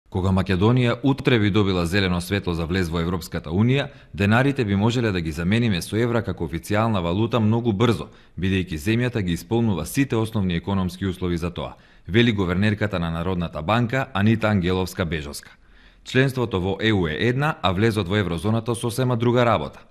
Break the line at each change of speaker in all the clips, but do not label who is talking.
Кога Македонија утре би добила зелено светло за влез во Европската Унија, денарите би можеле да ги замениме со евра како официјална валута многу брзо, бидејќи земјата ги исполнува сите основни економски услови за тоа, вели гувернерката на Народната банка Анита Ангеловска-Бежоска. Членството во ЕУ е една, а влезот во еврозоната сосема друга работа.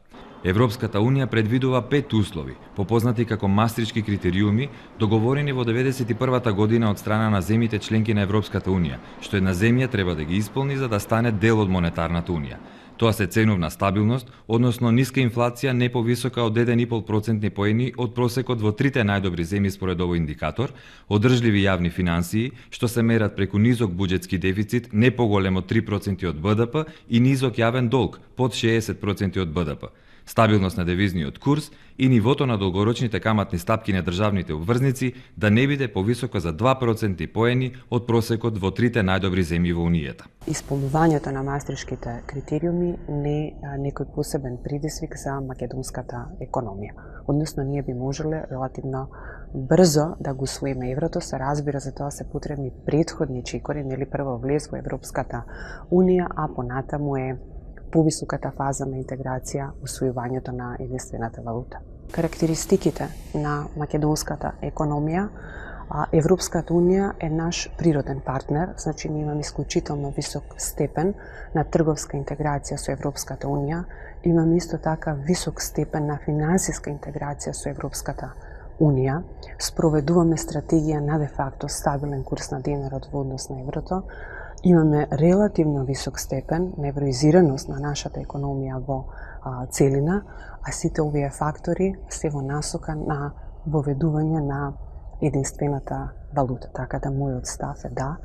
Европската Унија предвидува 5 услови, попознати како мастрички критериуми, договорени во 1991 година од страна на земјите членки на Европската Унија, што една земја треба да ги исполни за да стане дел од монетарната унија. Тоа се ценовна стабилност, односно ниска инфлација не повисока од 1,5% поени од просекот во трите најдобри земји според овој индикатор, одржливи јавни финансии, што се мерат преку низок буџетски дефицит не поголем од 3% од БДП и низок јавен долг под 60% од БДП. Стабилност на девизниот курс и нивото на долгорочните каматни стапки на државните обврзници да не биде повисоко за 2% поени од просекот во трите најдобри земји во Унијата.
Исполнувањето на мастришките критериуми не е некој посебен предизвик за македонската економија. Односно, ние би можеле релативно брзо да го усвоиме еврото, се разбира, за тоа се потребни претходни чекори, нели прво влез во Европската Унија, а понатаму е повисоката фаза на интеграција, усвојувањето на единствената валута. Карактеристиките на македонската економија, Европската Унија е наш природен партнер, значи ние имаме исклучително висок степен на трговска интеграција со Европската Унија, имаме исто така висок степен на финансиска интеграција со Европската Унија, спроведуваме стратегија на де факто стабилен курс на динарот во однос на еврото, имаме релативно висок степен на евроизираност на нашата економија во целина, а сите овие фактори се во насока на воведување на единствената валута. Така да мојот став е да,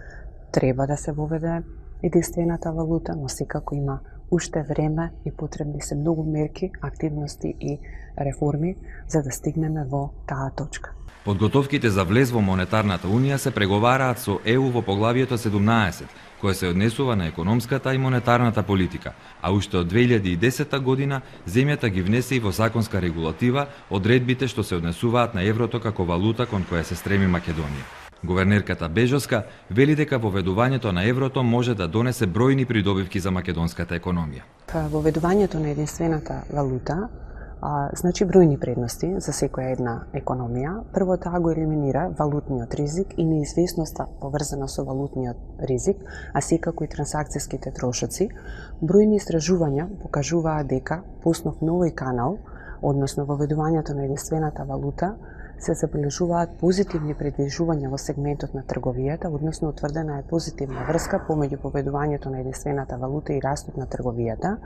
треба да се воведе единствената валута, но секако има уште време и потребни се многу мерки, активности и реформи за да стигнеме во таа точка.
Подготовките за влез во монетарната унија се преговараат со ЕУ во поглавието 17, кое се однесува на економската и монетарната политика, а уште од 2010 година земјата ги внесе и во законска регулатива одредбите што се однесуваат на еврото како валута кон која се стреми Македонија. Гувернерката Бежоска вели дека воведувањето на еврото може да донесе бројни придобивки за македонската економија.
Воведувањето на единствената валута значи бројни предности за секоја една економија. Прво, таа го елиминира валутниот ризик и неизвестноста поврзана со валутниот ризик, а секако и трансакцијските трошоци. Бројни истражувања покажуваат дека по основ на овој канал, односно воведувањето на единствената валута, се забележуваат позитивни предвижувања во сегментот на трговијата, односно утврдена е позитивна врска помеѓу поведувањето на единствената валута и растот на трговијата.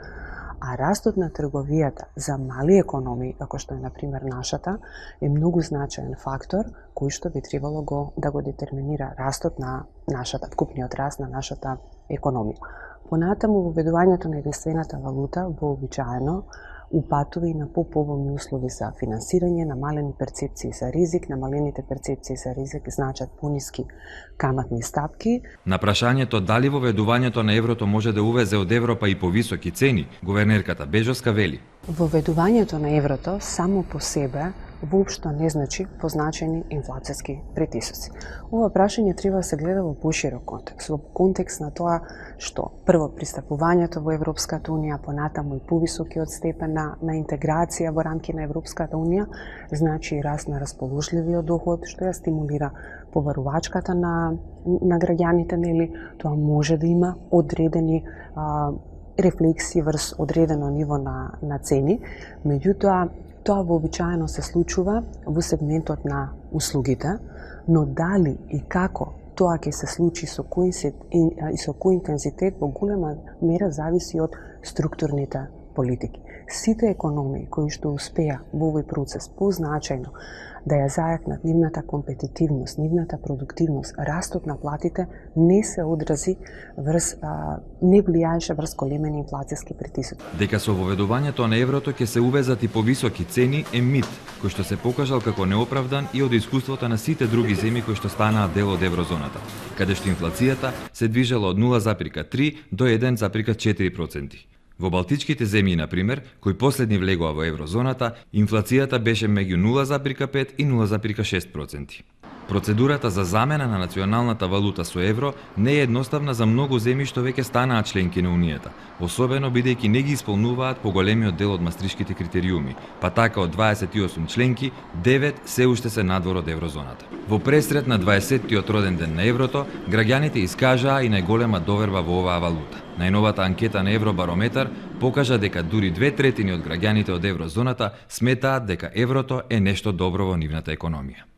А растот на трговијата за мали економии, како што е например нашата, е многу значаен фактор кој што би требало да го детерминира растот на нашата, вкупниот раст на нашата економија. Понатаму воведувањето на единствената валута вообичаено упатува и на поповолни услови за финансирање, намалени перцепции за ризик, намалените перцепции за ризик значат пониски каматни стапки.
На прашањето дали воведувањето на еврото може да увезе од Европа и повисоки цени, гувернерката Бежоска вели:
воведувањето на еврото само по себе воопшто не значи позначени инфлацијски притисоци. Ова прашање треба да се гледа во поширок контекст, во контекст на тоа што прво пристапувањето во Европската Унија, понатаму и повисокиот степен на интеграција во рамки на Европската Унија, значи раст на расположливиот доход, што ја стимулира побарувачката на граѓаните, нели, тоа може да има одредени рефлексии врз одредено ниво на цени, меѓутоа тоа вообичаено се случува во сегментот на услугите, но дали и како тоа ќе се случи со кој интензитет во голема мера зависи од структурните политики. Сите економии кои што успеа во овој процес позначајно да ја зајакнат нивната компетитивност, нивната продуктивност, растот на платите не се одрази врз не влијаеше врз големени инфлацијски притисоци.
Дека со воведувањето на еврото ќе се увезат и повисоки цени е мит, кој што се покажал како неоправдан и од искуството на сите други земји кои што станаа дел од еврозоната, каде што инфлацијата се движела од 0,3 до 1,4%. Во балтичките земји, например, кои последни влегоа во еврозоната, инфлацијата беше меѓу 0,5 и 0,6%. Процедурата за замена на националната валута со евро не е едноставна за многу земји што веќе станаа членки на Унијата, особено бидејќи не ги исполнуваат поголемиот дел од мастришките критериуми, па така од 28 членки, 9 се уште се надвор од еврозоната. Во пресрет на 20-тиот роден ден на еврото, граѓаните искажаа и најголема доверба во оваа валута. Најновата анкета на Евробарометар покажа дека дури 2/3 од граѓаните од еврозоната сметаат дека еврото е нешто добро во нивната економија.